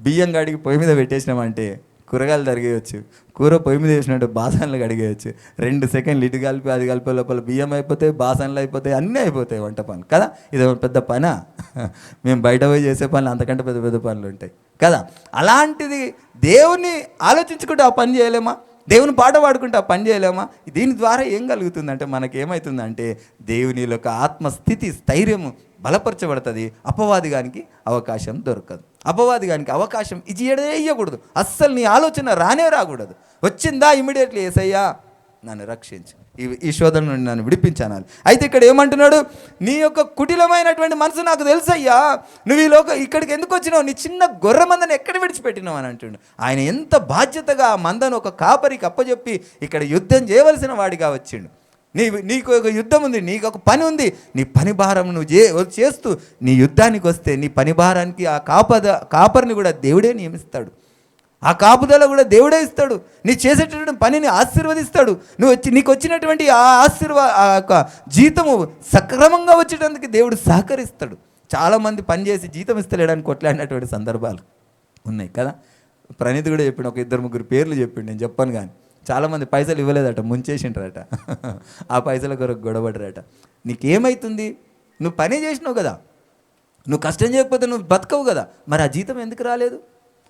బియ్యం కడిగి పొయ్యి మీద పెట్టేసినామంటే కూరగాయలు తరిగేయచ్చు, కూర పొయ్యి మీద వేసినట్టు బాసనలు కడిగేయచ్చు. 2 సెకండ్లు ఇటు కలిపి అది కలిపే లోపల బియ్యం అయిపోతాయి, బాసనలు అయిపోతాయి, అన్నీ అయిపోతాయి వంట పనులు కదా. ఇది పెద్ద పనా? మేము బయట పోయి చేసే పనులు అంతకంటే పెద్ద పెద్ద పనులు ఉంటాయి కదా. అలాంటిది దేవుని ఆలోచించుకుంటే ఆ పని చేయలేమా? దేవుని పాట పాడుకుంటే ఆ పని చేయలేమా? దీని ద్వారా ఏం కలుగుతుందంటే, మనకేమవుతుందంటే దేవుని యొక్క ఆత్మస్థితి, స్థైర్యము బలపరచబడుతుంది. అపవాదిగానికి అవకాశం దొరకదు. అపవాదిగానికి అవకాశం ఇయ్యకూడదు. అస్సలు నీ ఆలోచన రాకూడదు. వచ్చిందా ఇమీడియట్లీ యేసయ్యా నన్ను రక్షించు, ఈ శోధన నుండి నన్ను విడిపించాలి. అయితే ఇక్కడ ఏమంటున్నాడు? నీ యొక్క కుటిలమైనటువంటి మనసు నాకు తెలుసయ్యా, నువ్వు ఇక్కడికి ఎందుకు వచ్చినావు? నీ చిన్న గొర్రె మందని ఎక్కడ విడిచిపెట్టినావు అని అంటుండు. ఆయన ఎంత బాధ్యతగా ఆ మందను ఒక కాపరికి అప్పచెప్పి ఇక్కడ యుద్ధం చేయవలసిన వాడిగా వచ్చిండు. నీకు ఒక యుద్ధం ఉంది, నీకు ఒక పని ఉంది. నీ పని భారం నువ్వు చేస్తూ నీ యుద్ధానికి వస్తే నీ పని భారానికి ఆ కాపరిని కూడా దేవుడే నియమిస్తాడు. ఆ కాపుదల కూడా దేవుడే ఇస్తాడు. నీ చేసేటటువంటి పనిని ఆశీర్వదిస్తాడు. నీకు వచ్చినటువంటి ఆ యొక్క జీతము సక్రమంగా వచ్చేటందుకు దేవుడు సహకరిస్తాడు. చాలామంది పని చేసి జీతం ఇస్తలేడానికి కొట్లాడినటువంటి సందర్భాలు ఉన్నాయి కదా. ప్రణీత్ కూడా చెప్పిండు, ఒక 2-3 పేర్లు చెప్పిండు, నేను చెప్పాను. కానీ చాలామంది పైసలు ఇవ్వలేదట, ముంచేసిండ్రట. ఆ పైసల కొరకు గొడవడరట. నీకేమవుతుంది? నువ్వు పని చేసినావు కదా, నువ్వు కష్టం చేయకపోతే నువ్వు బతకవు కదా. మరి ఆ జీతం ఎందుకు రాలేదు?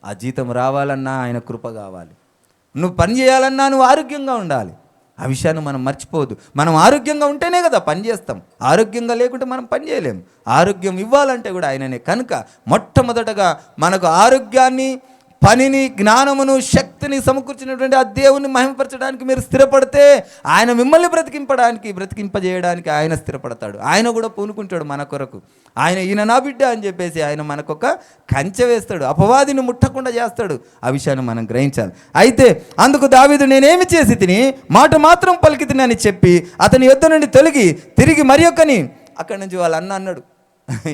ఆ జీతం రావాలన్నా ఆయన కృప కావాలి. నువ్వు పని చేయాలన్నా నువ్వు ఆరోగ్యంగా ఉండాలి. ఆ విషయాన్ని మనం మర్చిపోవద్దు. మనం ఆరోగ్యంగా ఉంటేనే కదా పని చేస్తాం. ఆరోగ్యంగా లేకుంటే మనం పని చేయలేము. ఆరోగ్యం ఇవ్వాలంటే కూడా ఆయననే. కనుక మొట్టమొదటగా మనకు ఆరోగ్యాన్ని పనిని, జ్ఞానమును, శక్తిని సమకూర్చినటువంటి ఆ దేవుని మహిమపరచడానికి మీరు స్థిరపడితే ఆయన మిమ్మల్ని బ్రతికింపజేయడానికి ఆయన స్థిరపడతాడు. ఆయన కూడా పూనుకుంటాడు మన కొరకు. ఈయన నా బిడ్డ అని చెప్పేసి ఆయన మనకొక కంచె వేస్తాడు, అపవాదిని ముట్టకుండా చేస్తాడు. ఆ విషయాన్ని మనం గ్రహించాలి. అయితే అందుకు దావీదు, నేనేమి చేసి తిని మాట మాత్రం పలికి తిని అని చెప్పి అతని యొద్ద నుండి తొలగి తిరిగి మరి ఒక్కని అక్కడి నుంచి వాళ్ళ అన్నాడు,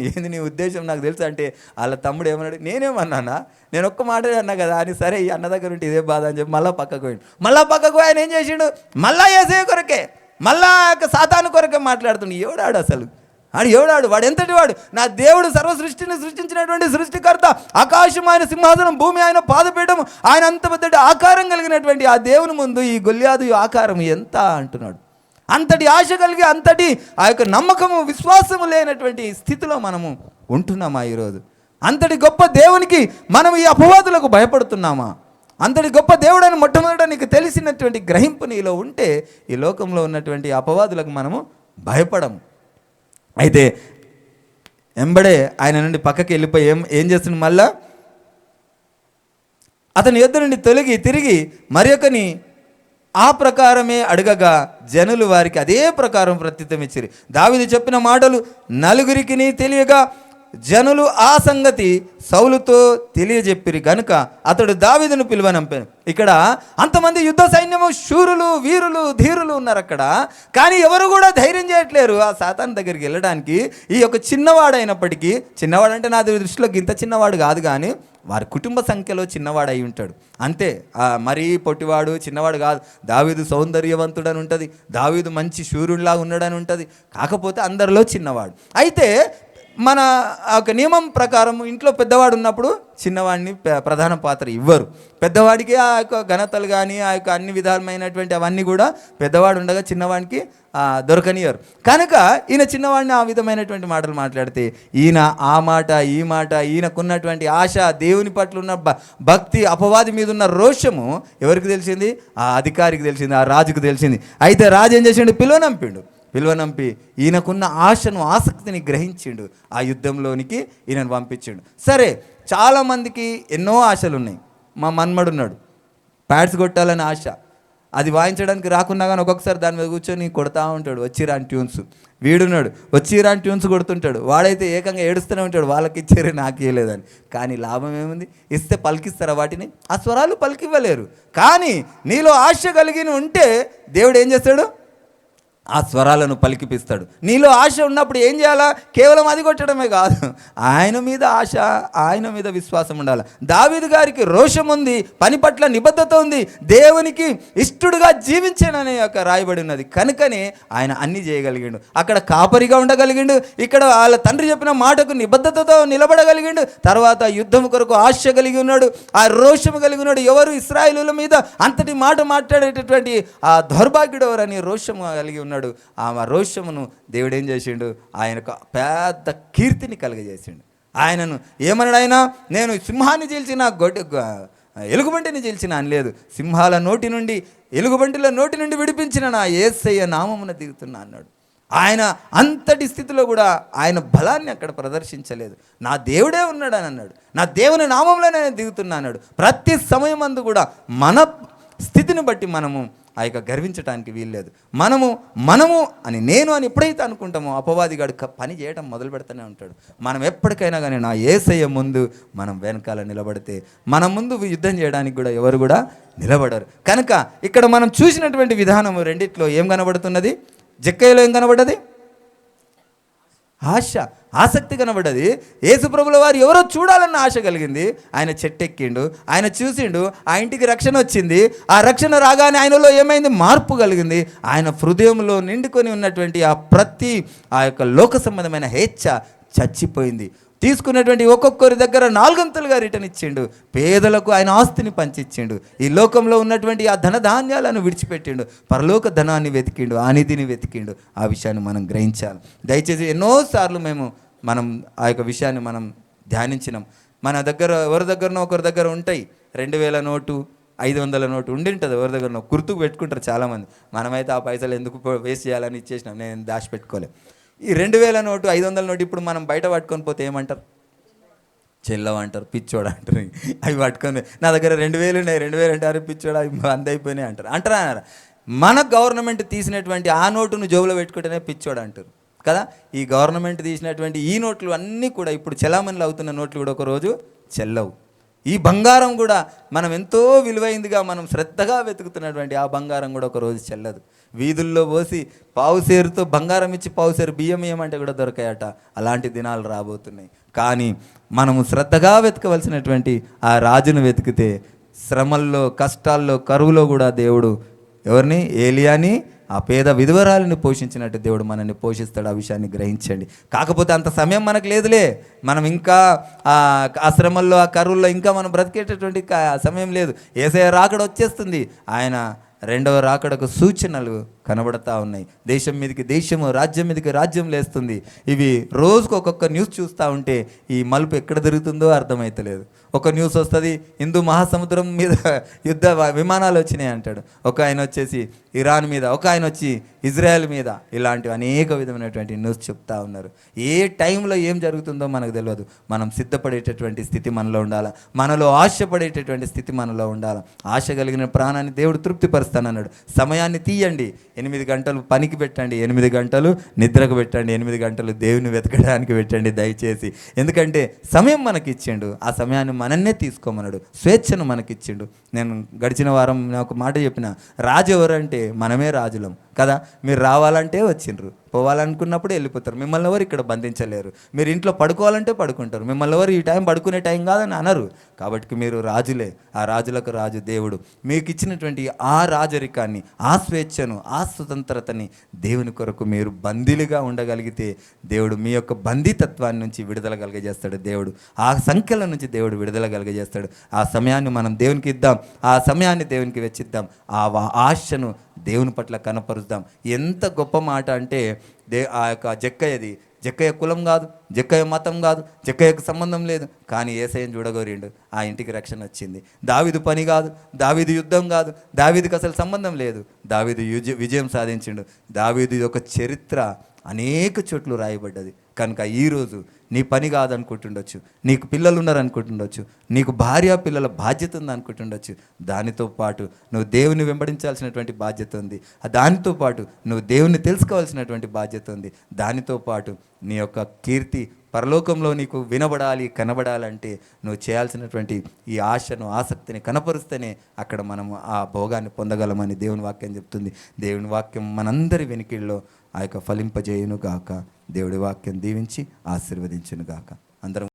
ఏంది నీ ఉద్దేశం నాకు తెలుసు అంటే, వాళ్ళ తమ్ముడు ఏమన్నాడు, నేనేమన్నానా, నేను ఒక్క మాట అన్నా కదా అని. సరే ఈ అన్న దగ్గర ఉంటే ఇదే బాధ అని చెప్పి మళ్ళీ పక్కకు పోయిండు. ఆయన ఏం చేసిండు, మళ్ళా యేసయ్య కొరకే, మళ్ళా సాతాను కొరకే మాట్లాడుతుండు. ఎవడాడు అసలు, ఎవడాడు, వాడు ఎంతటి వాడు? నా దేవుడు సర్వ సృష్టిని సృష్టించినటువంటి సృష్టికర్త, ఆకాశం ఆయన సింహాసనం, భూమి ఆయన పాదపీఠం, ఆయన అంత పెద్ద ఆకారం కలిగినటువంటి ఆ దేవుని ముందు ఈ గొల్యాదు ఆకారం ఎంత అంటున్నాడు. అంతటి ఆశ కలిగి, అంతటి ఆ యొక్క నమ్మకము, విశ్వాసము లేనటువంటి స్థితిలో మనము ఉంటున్నామా ఈరోజు? అంతటి గొప్ప దేవునికి మనం ఈ అపవాదులకు భయపడుతున్నామా? అంతటి గొప్ప దేవుడని మొట్టమొదట నీకు తెలిసినటువంటి గ్రహింపు నీలో ఉంటే ఈ లోకంలో ఉన్నటువంటి అపవాదులకు మనము భయపడము. అయితే ఎంబడే ఆయన నుండి పక్కకి వెళ్ళిపోయి ఏం చేస్తుంది, మళ్ళా అతని యొద్ద నుండి తొలగి తిరిగి మరి ఒకని ఆ ప్రకారమే అడగగా జనులు వారికి అదే ప్రకారం ప్రత్యుత్తరం ఇచ్చిరి. దావీదు చెప్పిన మాటలు నలుగురికి తెలియగా జనులు ఆ సంగతి సౌలుతో తెలియజెప్పిరి గనుక అతడు దావీదును పిలువనంపాను. ఇక్కడ అంతమంది యుద్ధ సైన్యము, శూరులు, వీరులు, ధీరులు ఉన్నారు అక్కడ. కానీ ఎవరు కూడా ధైర్యం చేయట్లేరు ఆ సాతాను దగ్గరికి వెళ్ళడానికి. ఈ యొక్క చిన్నవాడైనప్పటికీ, చిన్నవాడంటే నా దృష్టిలో ఇంత చిన్నవాడు కాదు, కానీ వారి కుటుంబ సంఖ్యలో చిన్నవాడు అయి ఉంటాడు అంతే. మరీ పొట్టివాడు చిన్నవాడు కాదు. దావీదు సౌందర్యవంతుడని ఉంటుంది, దావీదు మంచి శూరుడిలా ఉన్నాడని ఉంటుంది, కాకపోతే అందరిలో చిన్నవాడు. అయితే మన ఒక నియమం ప్రకారం ఇంట్లో పెద్దవాడు ఉన్నప్పుడు చిన్నవాడిని ప్రధాన పాత్ర ఇవ్వరు. పెద్దవాడికి ఆ యొక్క ఘనతలు కానీ ఆ యొక్క అన్ని విధాలమైనటువంటి అవన్నీ కూడా పెద్దవాడు ఉండగా చిన్నవాడికి దొరకనియరు. కనుక ఈయన చిన్నవాడిని ఆ విధమైనటువంటి మాటలు మాట్లాడితే ఈయన ఆ మాట ఈ మాట, ఈయనకున్నటువంటి ఆశ, దేవుని పట్ల ఉన్న భక్తి, అపవాది మీద ఉన్న రోషము ఎవరికి తెలిసింది? ఆ అధికారికి తెలిసింది, ఆ రాజుకు తెలిసింది. అయితే రాజు ఏం చేసిండు? పిలువనంపి ఈయనకున్న ఆశను, ఆసక్తిని గ్రహించిండు. ఆ యుద్ధంలోనికి ఈయనను పంపించిండు. సరే, చాలామందికి ఎన్నో ఆశలు ఉన్నాయి. మా మన్మడున్నాడు, ప్యాడ్స్ కొట్టాలని ఆశ. అది వాయించడానికి రాకున్నా కానీ ఒక్కొక్కసారి దాని మీద కూర్చొని కొడతా ఉంటాడు వచ్చిరాని ట్యూన్స్. వీడున్నాడు, వచ్చిరాని ట్యూన్స్ కొడుతుంటాడు. వాడైతే ఏకంగా ఏడుస్తూనే ఉంటాడు, వాళ్ళకి ఇచ్చారు నాకు ఇవ్వలేదని. కానీ లాభం ఏముంది? ఇస్తే పలికిస్తారా వాటిని? ఆ స్వరాలు పలికివ్వలేరు. కానీ నీలో ఆశ కలిగి ఉంటే దేవుడు ఏం చేస్తాడు? ఆ స్వరాలను పలికిపిస్తాడు. నీలో ఆశ ఉన్నప్పుడు ఏం చేయాలా? కేవలం అది కొట్టడమే కాదు, ఆయన మీద ఆశ, ఆయన మీద విశ్వాసం ఉండాలి. దావీదు గారికి రోషం ఉంది, పని పట్ల నిబద్ధత ఉంది, దేవునికి ఇష్టడుగా జీవించాననే ఒక రాయబడి ఉన్నది. కనుకనే ఆయన అన్ని చేయగలిగిండు. అక్కడ కాపరిగా ఉండగలిగిండు, ఇక్కడ వాళ్ళ తండ్రి చెప్పిన మాటకు నిబద్ధతతో నిలబడగలిగిండు. తర్వాత యుద్ధం కొరకు ఆశ కలిగి ఉన్నాడు, ఆ రోషము కలిగి ఉన్నాడు. ఎవరు ఇశ్రాయేలుల మీద అంతటి మాట మాట్లాడేటటువంటి ఆ దౌర్భాగ్యుడు ఎవరని రోషము కలిగి ఉన్నాడు. ఆ రోషమును దేవుడు ఏం చేసిండు? ఆయనకు పెద్ద కీర్తిని కలుగజేసిండు. ఆయనను ఏమన్నాడు? ఆయన నేను సింహాన్ని చీల్చిన ఎలుగుబంటిని చీల్చిన అని లేదు, సింహాల నోటి నుండి, ఎలుగుబంటిల నోటి నుండి విడిపించిన నా యేసయ్య నామమున దిగుతున్నా అన్నాడు. ఆయన అంతటి స్థితిలో కూడా ఆయన బలాన్ని అక్కడ ప్రదర్శించలేదు. నా దేవుడే ఉన్నాడని అన్నాడు, నా దేవుని నామంలోనే దిగుతున్నా అన్నాడు. ప్రతి సమయం అందు కూడా మన స్థితిని బట్టి మనము ఆ యొక్క గర్వించడానికి వీల్లేదు. మనము అని నేను అని ఎప్పుడైతే అనుకుంటామో అపవాదిగాడు పని చేయడం మొదలు పెడుతూనే ఉంటాడు. మనం ఎప్పటికైనా కానీ నా యేసయ్య ముందు మనం వెనకాల నిలబడితే మన ముందు యుద్ధం చేయడానికి కూడా ఎవరు కూడా నిలబడరు. కనుక ఇక్కడ మనం చూసినటువంటి విధానం రెండిట్లో ఏం కనబడుతున్నది? జక్కయ్యలో ఏం కనబడ్డది? ఆశ, ఆసక్తి కనబడ్డది. యేసుప్రభుల వారు ఎవరో చూడాలన్న ఆశ కలిగింది. ఆయన చెట్టెక్కిండు, ఆయన చూసిండు, ఆ ఇంటికి రక్షణ వచ్చింది. ఆ రక్షణ రాగానే ఆయనలో ఏమైంది? మార్పు కలిగింది. ఆయన హృదయంలో నిండుకొని ఉన్నటువంటి ఆ యొక్క లోక సంబంధమైన హేచ్ఛ చచ్చిపోయింది. తీసుకున్నటువంటి ఒక్కొక్కరి దగ్గర 4 అంతలుగా రిటర్న్ ఇచ్చిండు. పేదలకు ఆయన ఆస్తిని పంచిచ్చిండు. ఈ లోకంలో ఉన్నటువంటి ఆ ధనధాన్యాలను విడిచిపెట్టిండు, పరలోక ధనాన్ని వెతికిండు, ఆ నిధిని వెతికిండు. ఆ విషయాన్ని మనం గ్రహించాలి. దయచేసి ఎన్నోసార్లు మనం ఆ యొక్క విషయాన్ని మనం ధ్యానించినాం. మన దగ్గర ఎవరి దగ్గరనో ఒకరి దగ్గర ఉంటాయి 2000 నోటు, 500 నోటు ఉండింటుంది ఎవరి దగ్గర గుర్తుకు పెట్టుకుంటారు చాలామంది. మనమైతే ఆ పైసలు ఎందుకు వేస్ట్ చేయాలని ఇచ్చేసినాం, నేను దాచిపెట్టుకోలే. ఈ 2000 నోటు, 500 నోటు ఇప్పుడు మనం బయట పట్టుకొని పోతే ఏమంటారు? చెల్లవు అంటారు, పిచ్చోడు అంటారు. అవి పట్టుకొని నా దగ్గర 2000 ఉన్నాయి, 2000 అంటారు, పిచ్చోడు అవి అంత అయిపోయినాయి అంటారు. అంటారా? మన గవర్నమెంట్ తీసినటువంటి ఆ నోటును జోబులో పెట్టుకుంటేనే పిచ్చోడు అంటారు కదా. ఈ గవర్నమెంట్ తీసినటువంటి ఈ నోట్లు అన్నీ కూడా ఇప్పుడు చెలామణిలో అవుతున్న నోట్లు కూడా ఒకరోజు చెల్లవు. ఈ బంగారం కూడా మనం ఎంతో విలువైందిగా మనం శ్రద్ధగా వెతుకుతున్నటువంటి ఆ బంగారం కూడా ఒకరోజు చెల్లదు. వీధుల్లో పోసి పావుసేరుతో బంగారం ఇచ్చి పావుసేరు బియ్యం ఏమంటే కూడా దొరకాయట. అలాంటి దినాలు రాబోతున్నాయి. కానీ మనము శ్రద్ధగా వెతకవలసినటువంటి ఆ రాజును వెతికితే శ్రమల్లో, కష్టాల్లో, కరువులో కూడా దేవుడు ఎవరిని? ఏలియాని, ఆ పేద విధవరాలిని పోషించినట్టు దేవుడు మనల్ని పోషిస్తాడు. ఆ విషయాన్ని గ్రహించండి. కాకపోతే అంత సమయం మనకు లేదులే. మనం ఇంకా ఆ శ్రమల్లో, ఆ కరువుల్లో ఇంకా మనం బ్రతికేటటువంటి సమయం లేదు. యేసయ్య రాకడ వచ్చేస్తుంది. ఆయన రెండవ రాకడకు సూచనలు కనబడతా ఉన్నాయి. దేశం మీదకి దేశము, రాజ్యం మీదకి రాజ్యం లేస్తుంది. ఇవి రోజుకు ఒక్కొక్క న్యూస్ చూస్తూ ఉంటే ఈ మలుపు ఎక్కడ జరుగుతుందో అర్థమవుతలేదు. ఒక న్యూస్ వస్తుంది, హిందూ మహాసముద్రం మీద యుద్ధ విమానాలు వచ్చినాయి అంటాడు. ఒక ఆయన వచ్చేసి ఇరాన్ మీద, ఒక ఆయన వచ్చి ఇజ్రాయెల్ మీద. ఇలాంటివి అనేక విధమైనటువంటి న్యూస్ చెప్తా ఉన్నారు. ఏ టైంలో ఏం జరుగుతుందో మనకు తెలియదు. మనం సిద్ధపడేటటువంటి స్థితి మనలో ఉండాలి. మనలో ఆశపడేటటువంటి స్థితి మనలో ఉండాలి. ఆశ కలిగిన ప్రాణాన్ని దేవుడు తృప్తిపరుస్తానన్నాడు. సమయాన్ని తీయండి. 8 గంటలు పనికి పెట్టండి, 8 గంటలు నిద్రకు పెట్టండి, 8 గంటలు దేవుని వెతకడానికి పెట్టండి దయచేసి. ఎందుకంటే సమయం మనకిచ్చిండు. ఆ సమయాన్ని మనన్నే తీసుకోమన్నాడు. స్వేచ్ఛను మనకిచ్చిండు. నేను గడిచిన వారం ఒక మాట చెప్పిన, రాజు ఎవరంటే మనమే రాజులం కదా. మీరు రావాలంటే వచ్చిండ్రు, పోవాలనుకున్నప్పుడు వెళ్ళిపోతారు. మిమ్మల్ని ఎవరు ఇక్కడ బంధించలేరు. మీరు ఇంట్లో పడుకోవాలంటే పడుకుంటారు. మిమ్మల్ని ఎవరు ఈ టైం పడుకునే టైం కాదని అనరు. కాబట్టి మీరు రాజులే. ఆ రాజులకు రాజు దేవుడు మీకు ఇచ్చినటువంటి ఆ రాజరికాన్ని, ఆ స్వేచ్ఛను, ఆ స్వతంత్రతని దేవుని కొరకు మీరు బందీలుగా ఉండగలిగితే దేవుడు మీ యొక్క బందీతత్వాన్ని నుంచి విడుదల కలగజేస్తాడు. దేవుడు ఆ సంఖ్యల నుంచి దేవుడు విడుదల కలగజేస్తాడు. ఆ సమయాన్ని మనం దేవునికి ఇద్దాం. ఆ సమయాన్ని దేవునికి వెచ్చిద్దాం. ఆ ఆశను దేవుని పట్ల కనపరుద్దాం. ఎంత గొప్ప మాట అంటే ఆ యొక్క జక్కయ్య కులం కాదు, జక్కయ్య మతం కాదు, జక్కయ్యకు సంబంధం లేదు. కానీ యేసయ్యను చూడగోరిండు, ఆ ఇంటికి రక్షణ వచ్చింది. దావీదు పని కాదు, దావీదు యుద్ధం కాదు, దావీదుకి అసలు సంబంధం లేదు. దావీదు విజయం సాధించిండు. దావీదు యొక్క చరిత్ర అనేక చోట్ల రాయబడ్డది. కనుక ఈరోజు నీ పని కాదనుకుంటుండొచ్చు, నీకు పిల్లలు ఉన్నారనుకుంటుండొచ్చు, నీకు భార్య పిల్లల బాధ్యత ఉంది అనుకుంటుండొచ్చు. దానితో పాటు నువ్వు దేవుని వెంబడించాల్సినటువంటి బాధ్యత ఉంది. దానితో పాటు నువ్వు దేవుని తెలుసుకోవాల్సినటువంటి బాధ్యత ఉంది. దానితో పాటు నీ యొక్క కీర్తి పరలోకంలో నీకు వినబడాలి, కనబడాలంటే నువ్వు చేయాల్సినటువంటి ఈ ఆశను, ఆసక్తిని కనపరుస్తేనే అక్కడ మనము ఆ భోగాన్ని పొందగలమని దేవుని వాక్యం చెప్తుంది. దేవుని వాక్యం మనందరి వెనికిల్లో ఆ యొక్క ఫలింపజేయును గాక. దేవుడి వాక్యం దీవించి ఆశీర్వదించును గాక. అందరం